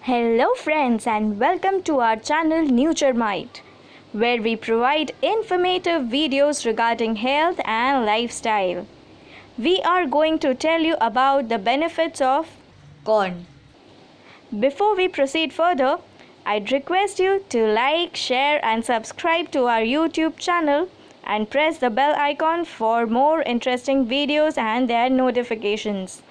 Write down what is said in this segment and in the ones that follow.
Hello, friends, and welcome to our channel NutureMite, where we provide informative videos regarding health and lifestyle. We are going to tell you about the benefits of corn. Before we proceed further, I'd request you to like, share, and subscribe to our YouTube channel and press the bell icon for more interesting videos and their notifications,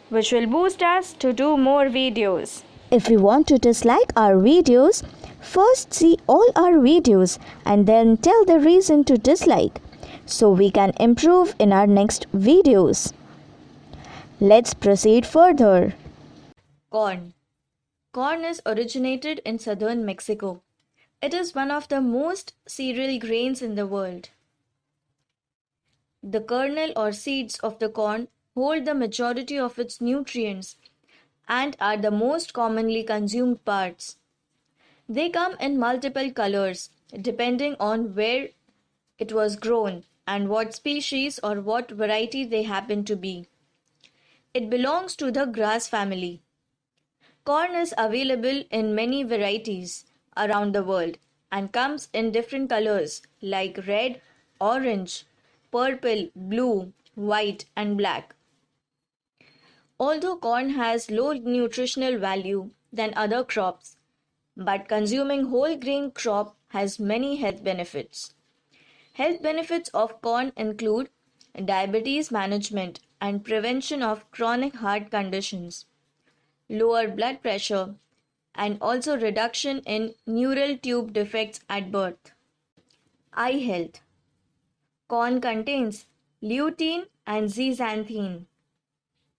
which will boost us to do more videos. If you want to dislike our videos, first see all our videos and then tell the reason to dislike so we can improve in our next videos. Let's proceed further. Corn. Corn is originated in southern Mexico. It is one of the most cereal grains in the world. The kernel or seeds of the corn hold the majority of its nutrients and are the most commonly consumed parts. They come in multiple colors depending on where it was grown and what species or what variety they happen to be. It belongs to the grass family. Corn is available in many varieties around the world and comes in different colors like red, orange, purple, blue, white, and black. Although corn has low nutritional value than other crops, but consuming whole grain crop has many health benefits. Health benefits of corn include diabetes management and prevention of chronic heart conditions, lower blood pressure, and also reduction in neural tube defects at birth. Eye health. Corn contains lutein and zeaxanthin,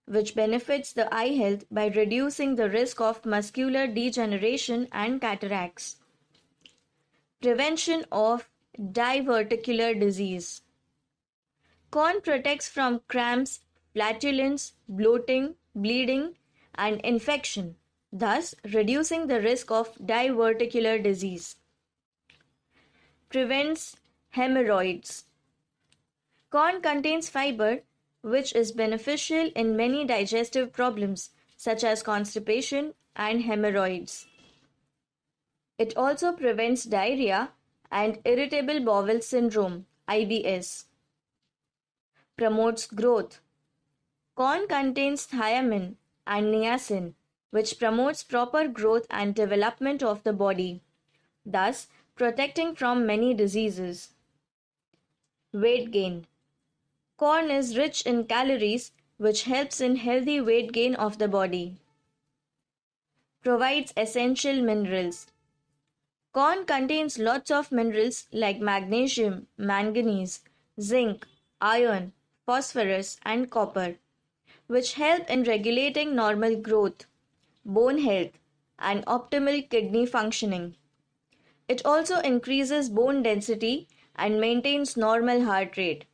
which benefits the eye health by reducing the risk of macular degeneration and cataracts. Prevention of diverticular disease. Corn protects from cramps, flatulence, bloating, bleeding, and infection, thus reducing the risk of diverticular disease. Prevents hemorrhoids. Corn contains fiber, which is beneficial in many digestive problems such as constipation and hemorrhoids. It also prevents diarrhea and irritable bowel syndrome (IBS). Promotes growth. Corn contains thiamine and niacin, which promotes proper growth and development of the body, thus protecting from many diseases. Weight gain. Corn is rich in calories, which helps in healthy weight gain of the body. Provides essential minerals. Corn contains lots of minerals like magnesium, manganese, zinc, iron, phosphorus, and copper, which help in regulating normal growth, bone health, and optimal kidney functioning. It also increases bone density and maintains normal heart rate.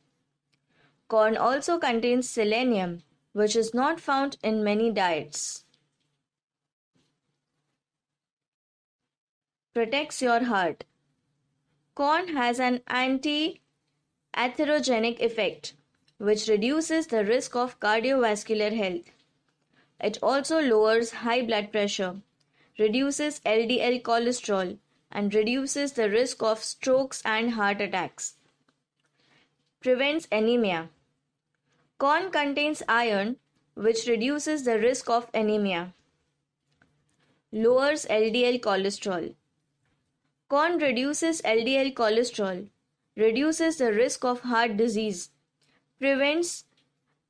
Corn also contains selenium, which is not found in many diets. Protects your heart. Corn has an anti-atherogenic effect, which reduces the risk of cardiovascular health. It also lowers high blood pressure, reduces LDL cholesterol, and reduces the risk of strokes and heart attacks. Prevents anemia. Corn contains iron, which reduces the risk of anemia. Lowers LDL cholesterol. Corn reduces LDL cholesterol, reduces the risk of heart disease, prevents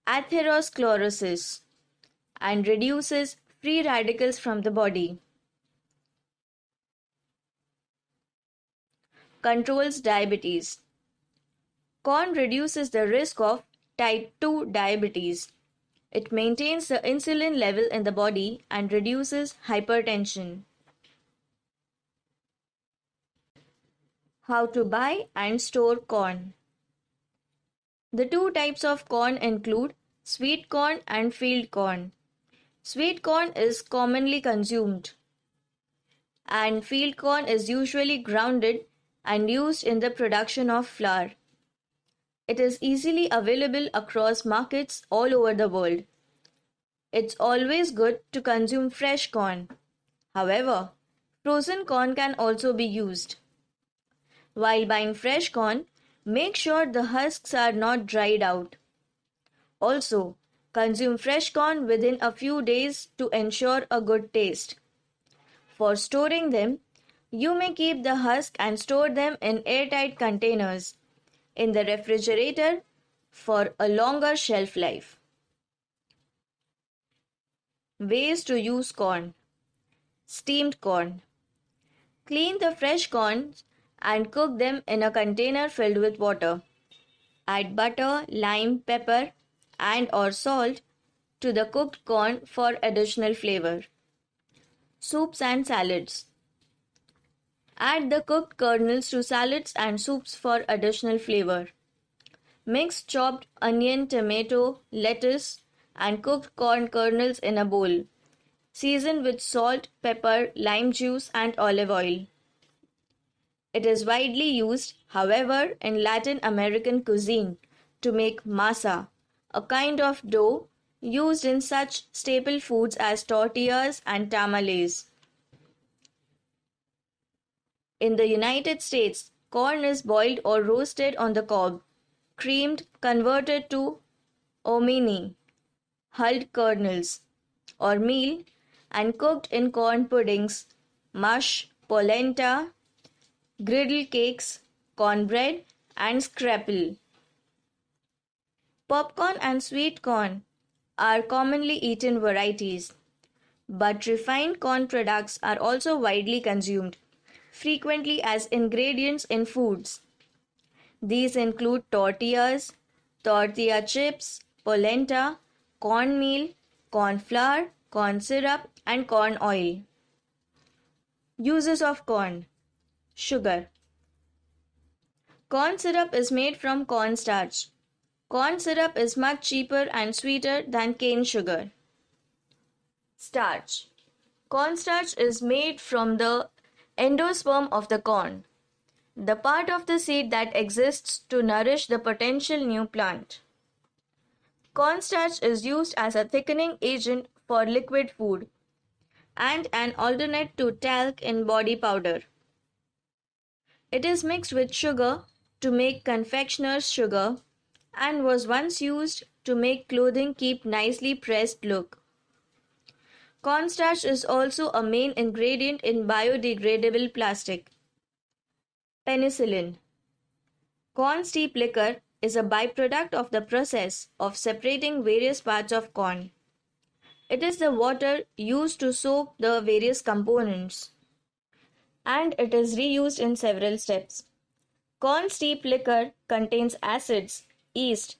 atherosclerosis, and reduces free radicals from the body. Controls diabetes. Corn reduces the risk of type 2 diabetes. It maintains the insulin level in the body and reduces hypertension. How to buy and store corn. The two types of corn include sweet corn and field corn. Sweet corn is commonly consumed, and field corn is usually grounded and used in the production of flour. It is easily available across markets all over the world. It's always good to consume fresh corn. However, frozen corn can also be used. While buying fresh corn, make sure the husks are not dried out. Also, consume fresh corn within a few days to ensure a good taste. For storing them, you may keep the husk and store them in airtight containers in the refrigerator for a longer shelf life. Ways to use corn. Steamed corn. Clean the fresh corn and cook them in a container filled with water. Add butter, lime, pepper, and or salt to the cooked corn for additional flavor. Soups and salads. Add the cooked kernels to salads and soups for additional flavor. Mix chopped onion, tomato, lettuce, and cooked corn kernels in a bowl. Season with salt, pepper, lime juice, and olive oil. It is widely used, however, in Latin American cuisine to make masa, a kind of dough used in such staple foods as tortillas and tamales. In the United States, corn is boiled or roasted on the cob, creamed, converted to omini, hulled kernels, or meal, and cooked in corn puddings, mush, polenta, griddle cakes, cornbread, and scrapple. Popcorn and sweet corn are commonly eaten varieties, but refined corn products are also widely consumed, frequently as ingredients in foods. These include tortillas, tortilla chips, polenta, cornmeal, corn flour, corn syrup, and corn oil. Uses of corn. Sugar. Corn syrup is made from cornstarch. Corn syrup is much cheaper and sweeter than cane sugar. Starch. Cornstarch is made from the endosperm of the corn, the part of the seed that exists to nourish the potential new plant. Cornstarch is used as a thickening agent for liquid food and an alternate to talc in body powder. It is mixed with sugar to make confectioner's sugar and was once used to make clothing keep nicely pressed look. Cornstarch is also a main ingredient in biodegradable plastic. Penicillin. Corn steep liquor is a byproduct of the process of separating various parts of corn. It is the water used to soak the various components, and it is reused in several steps. Corn steep liquor contains acids, yeast,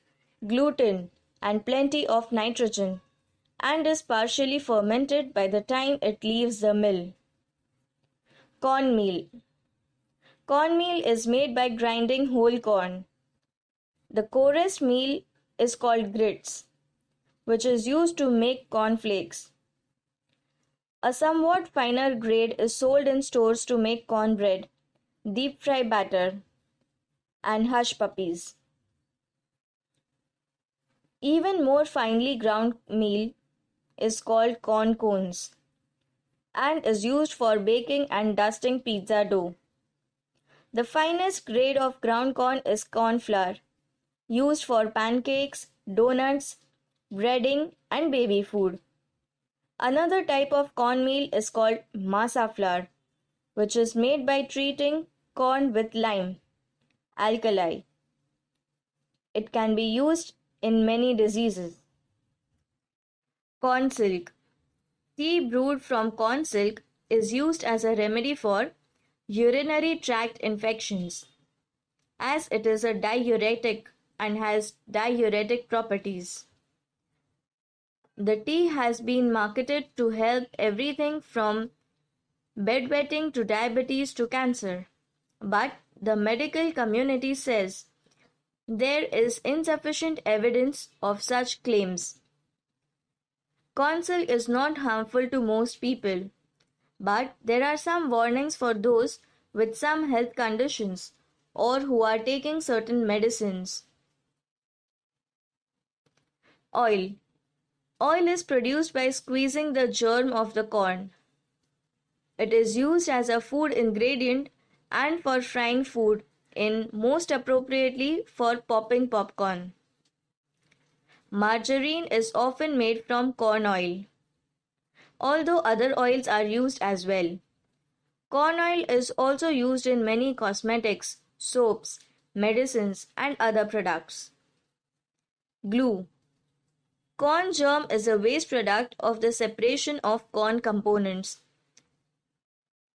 gluten, and plenty of nitrogen, and is partially fermented by the time it leaves the mill. Cornmeal. Cornmeal is made by grinding whole corn. The coarse meal is called grits, which is used to make cornflakes. A somewhat finer grade is sold in stores to make cornbread, deep fry batter, and hush puppies. Even more finely ground meal is called corn cones and is used for baking and dusting pizza dough. The finest grade of ground corn is corn flour, used for pancakes, donuts, breading, and baby food. Another type of cornmeal is called masa flour, which is made by treating corn with lime, alkali. It can be used in many diseases. Corn silk. Tea brewed from corn silk is used as a remedy for urinary tract infections, as it is a diuretic and has diuretic properties. The tea has been marketed to help everything from bedwetting to diabetes to cancer, but the medical community says there is insufficient evidence of such claims. Corn silk is not harmful to most people, but there are some warnings for those with some health conditions or who are taking certain medicines. Oil. Oil is produced by squeezing the germ of the corn. It is used as a food ingredient and for frying food in most appropriately for popping popcorn. Margarine is often made from corn oil, although other oils are used as well. Corn oil is also used in many cosmetics, soaps, medicines, and other products. Glue. Corn germ is a waste product of the separation of corn components.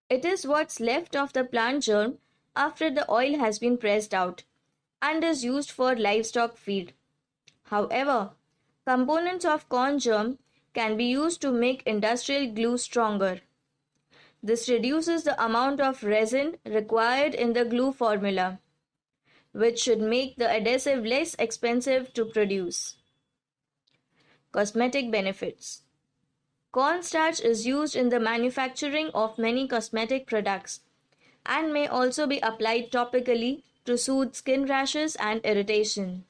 It is what's left of the plant germ after the oil has been pressed out and is used for livestock feed. However, components of corn germ can be used to make industrial glue stronger. This reduces the amount of resin required in the glue formula, which should make the adhesive less expensive to produce. Cosmetic benefits. Cornstarch is used in the manufacturing of many cosmetic products and may also be applied topically to soothe skin rashes and irritation.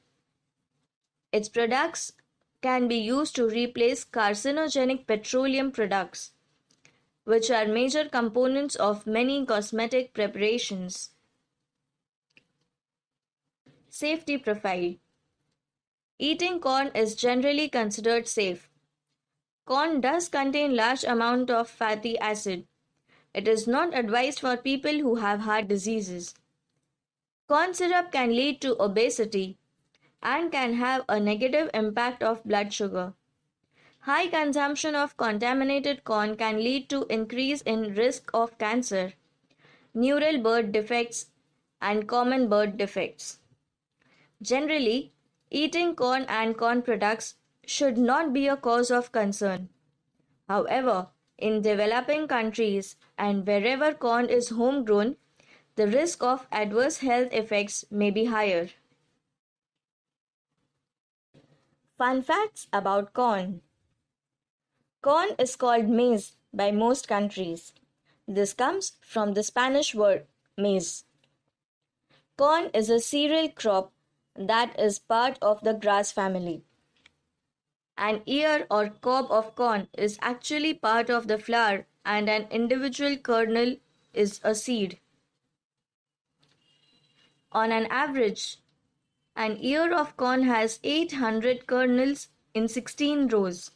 Its products can be used to replace carcinogenic petroleum products, which are major components of many cosmetic preparations. Safety profile. Eating corn is generally considered safe. Corn does contain large amount of fatty acid. It is not advised for people who have heart diseases. Corn syrup can lead to obesity and can have a negative impact of blood sugar. High consumption of contaminated corn can lead to increase in risk of cancer, neural birth defects, and common birth defects. Generally, eating corn and corn products should not be a cause of concern. However, in developing countries and wherever corn is homegrown, the risk of adverse health effects may be higher. Fun facts about corn. Corn is called maize by most countries. This comes from the Spanish word maize. Corn is a cereal crop that is part of the grass family. An ear or cob of corn is actually part of the flower and an individual kernel is a seed. On an average, an ear of corn has 800 kernels in 16 rows.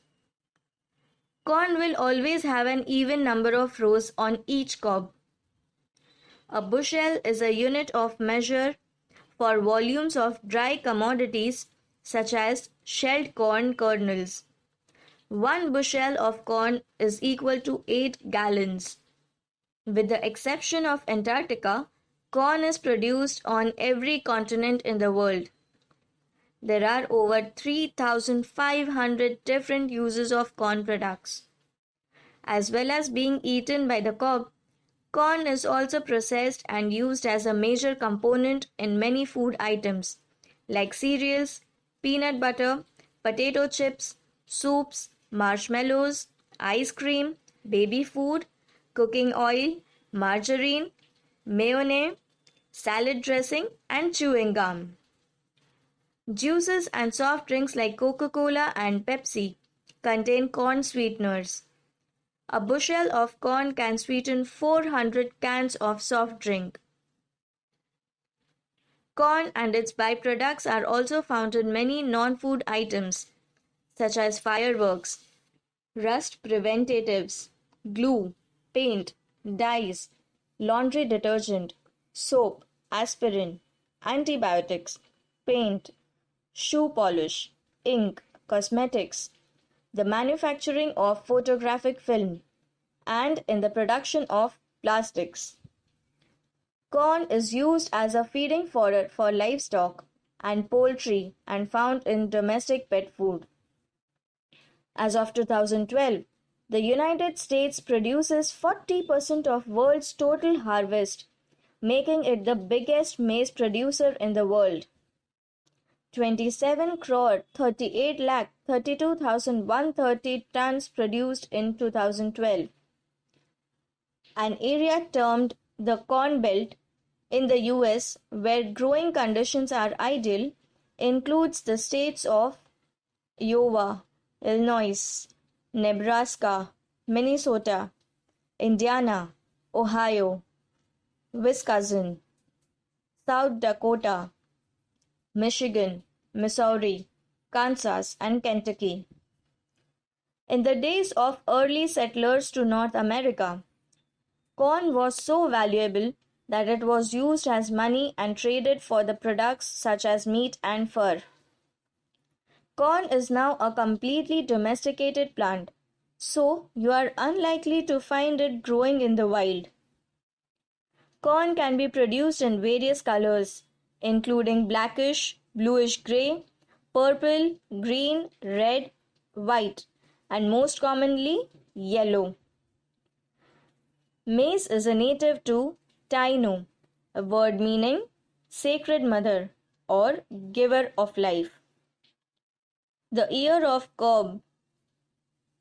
Corn will always have an even number of rows on each cob. A bushel is a unit of measure for volumes of dry commodities such as shelled corn kernels. 1 bushel of corn is equal to 8 gallons. With the exception of Antarctica, corn is produced on every continent in the world. There are over 3,500 different uses of corn products. As well as being eaten by the cob, corn is also processed and used as a major component in many food items like cereals, peanut butter, potato chips, soups, marshmallows, ice cream, baby food, cooking oil, margarine, mayonnaise, salad dressing, and chewing gum. Juices and soft drinks like Coca-Cola and Pepsi contain corn sweeteners. A bushel of corn can sweeten 400 cans of soft drink. Corn and its byproducts are also found in many non-food items such as fireworks, rust preventatives, glue, paint, dyes, laundry detergent, soap, aspirin, antibiotics, paint, shoe polish, ink, cosmetics, the manufacturing of photographic film, and in the production of plastics. Corn is used as a feeding fodder for livestock and poultry and found in domestic pet food. As of 2012, the United States produces 40% of world's total harvest, making it the biggest maize producer in the world. 27 crore 38 lakh 32,130 tons produced in 2012. An area termed the Corn Belt in the US, where growing conditions are ideal, includes the states of Iowa, Illinois, Nebraska, Minnesota, Indiana, Ohio, Wisconsin, South Dakota, Michigan, Missouri, Kansas, and Kentucky. In the days of early settlers to North America, corn was so valuable that it was used as money and traded for the products such as meat and fur. Corn is now a completely domesticated plant, so you are unlikely to find it growing in the wild. Corn can be produced in various colors, including blackish, bluish gray, purple, green, red, white, and most commonly, yellow. Maize is a native to Taino, a word meaning sacred mother or giver of life. The ear of cob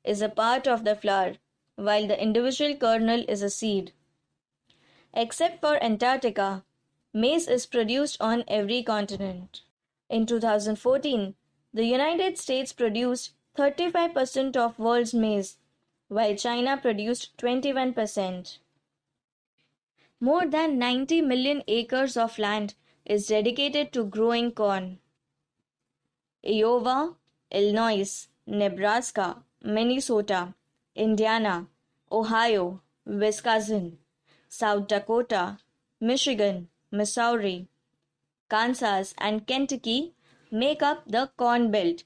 is a part of the flower, while the individual kernel is a seed. Except for Antarctica, maize is produced on every continent. In 2014, the United States produced 35% of world's maize, while China produced 21%. More than 90 million acres of land is dedicated to growing corn. Iowa, Illinois, Nebraska, Minnesota, Indiana, Ohio, Wisconsin, South Dakota, Michigan, Missouri, Kansas, and Kentucky make up the Corn Belt,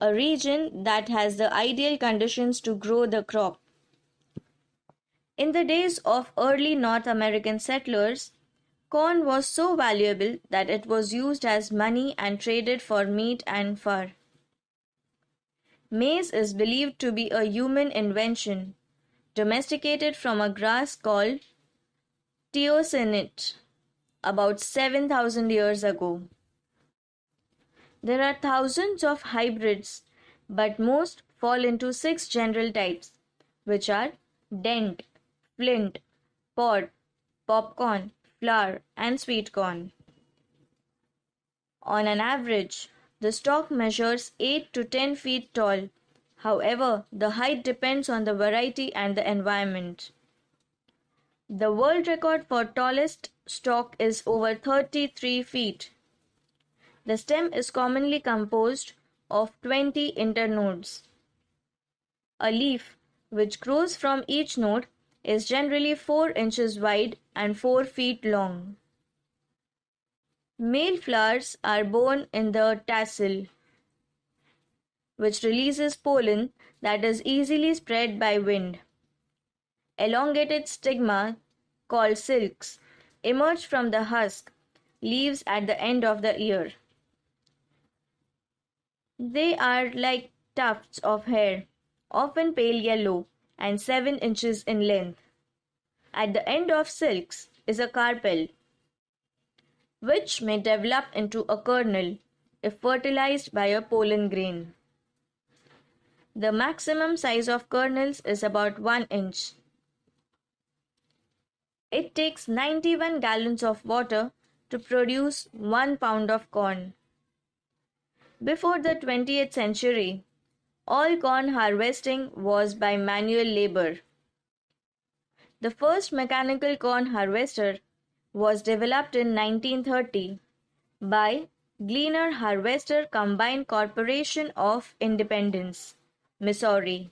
a region that has the ideal conditions to grow the crop. In the days of early North American settlers, corn was so valuable that it was used as money and traded for meat and fur. Maize is believed to be a human invention, domesticated from a grass called teosinte about 7,000 years ago. There are thousands of hybrids, but most fall into six general types, which are dent, flint, pod, popcorn, flour, and sweet corn. On an average, the stalk measures 8 to 10 feet tall. However, the height depends on the variety and the environment. The world record for tallest stalk is over 33 feet. The stem is commonly composed of 20 internodes. A leaf, which grows from each node, is generally 4 inches wide and 4 feet long. Male flowers are borne in the tassel, which releases pollen that is easily spread by wind. Elongated stigma, called silks, emerge from the husk leaves at the end of the ear. They are like tufts of hair, often pale yellow and 7 inches in length. At the end of silks is a carpel, which may develop into a kernel if fertilized by a pollen grain. The maximum size of kernels is about 1 inch. It takes 91 gallons of water to produce 1 pound of corn. Before the 20th century, all corn harvesting was by manual labor. The first mechanical corn harvester was developed in 1930 by Gleaner Harvester Combined Corporation of Independence, Missouri.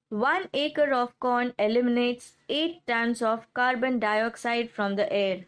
1 acre of corn eliminates 8 tons of carbon dioxide from the air.